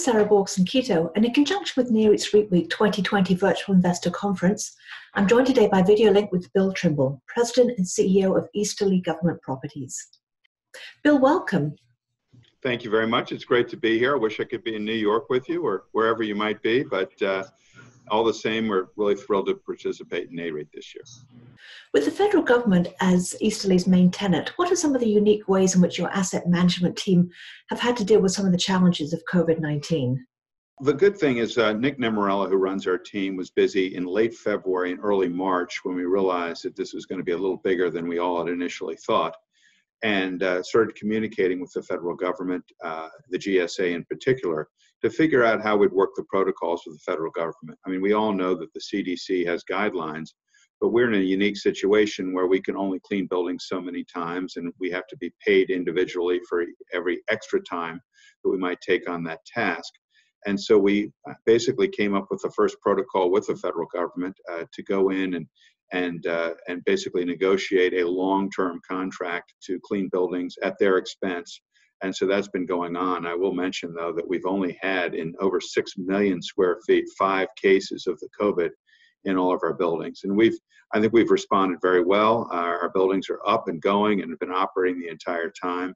Sarah Borgson-Keto, and in conjunction with REIT's REIT Week 2020 Virtual Investor Conference, I'm joined today by video link with Bill Trimble, President and CEO of Easterly Government Properties. Bill, welcome. Thank you very much. It's great to be here. I wish I could be in New York with you or wherever you might be, but all the same, we're really thrilled to participate in REIT this year. With the federal government as Easterly's main tenant, what are some of the unique ways in which your asset management team have had to deal with some of the challenges of COVID-19? The good thing is Nick Nemorella, who runs our team, was busy in late February and early March when we realized that this was going to be a little bigger than we all had initially thought, and started communicating with the federal government, the GSA in particular, to figure out how we'd work the protocols with the federal government. I mean, we all know that the CDC has guidelines, but we're in a unique situation where we can only clean buildings so many times, and we have to be paid individually for every extra time that we might take on that task. And so we basically came up with the first protocol with the federal government to go in and basically negotiate a long-term contract to clean buildings at their expense. And so that's been going on. I will mention, though, that we've only had in over 6 million square feet, 5 cases of the COVID in all of our buildings. And I think we've responded very well. Our buildings are up and going and have been operating the entire time.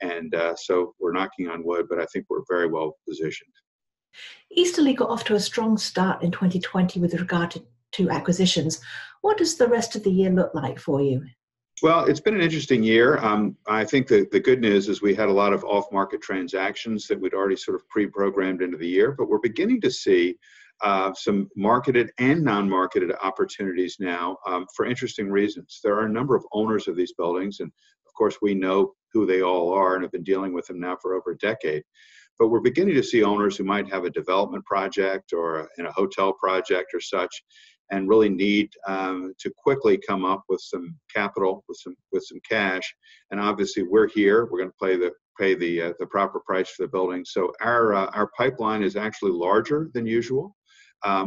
And so we're knocking on wood, but I think we're very well positioned. Easterly got off to a strong start in 2020 with regard to acquisitions. What does the rest of the year look like for you? Well, it's been an interesting year. I think the good news is we had a lot of off-market transactions that we'd already sort of pre-programmed into the year, but we're beginning to see some marketed and non-marketed opportunities now for interesting reasons. There are a number of owners of these buildings, and of course we know who they all are and have been dealing with them now for over a decade. But we're beginning to see owners who might have a development project or a hotel project or such, and really need to quickly come up with some capital, with some cash. And obviously, we're here. We're going to pay the proper price for the building. So our pipeline is actually larger than usual.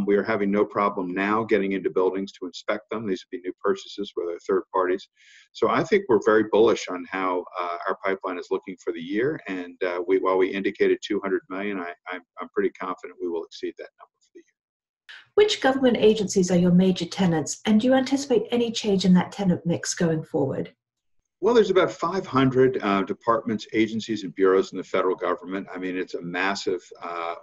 We are having no problem now getting into buildings to inspect them. These would be new purchases where they're third parties. So I think we're very bullish on how our pipeline is looking for the year. And while we indicated $200 million, I'm pretty confident we will exceed that number for the year. Which government agencies are your major tenants, and do you anticipate any change in that tenant mix going forward? Well, there's about 500 departments, agencies, and bureaus in the federal government. I mean, it's a massive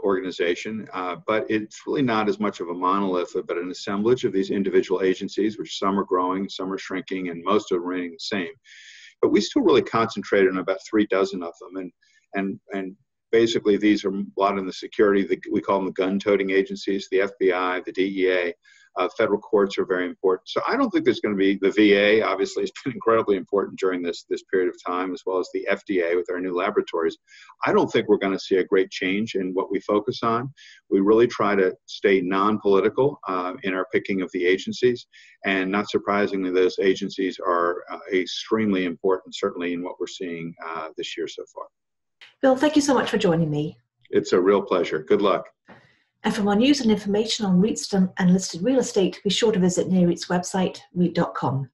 organization, but it's really not as much of a monolith, but an assemblage of these individual agencies, which some are growing, some are shrinking, and most are remaining the same. But we still really concentrate on about 3 dozen of them, and basically these are a lot in the security. We call them the gun-toting agencies, the FBI, the DEA. Federal courts are very important. So I don't think there's going to be, the VA obviously has been incredibly important during this period of time, as well as the FDA with our new laboratories. I don't think we're going to see a great change in what we focus on. We really try to stay non-political in our picking of the agencies. And not surprisingly, those agencies are extremely important, certainly in what we're seeing this year so far. Bill, thank you so much for joining me. It's a real pleasure. Good luck. And for more news and information on REITs and listed real estate, be sure to visit REIT's website, REIT.com.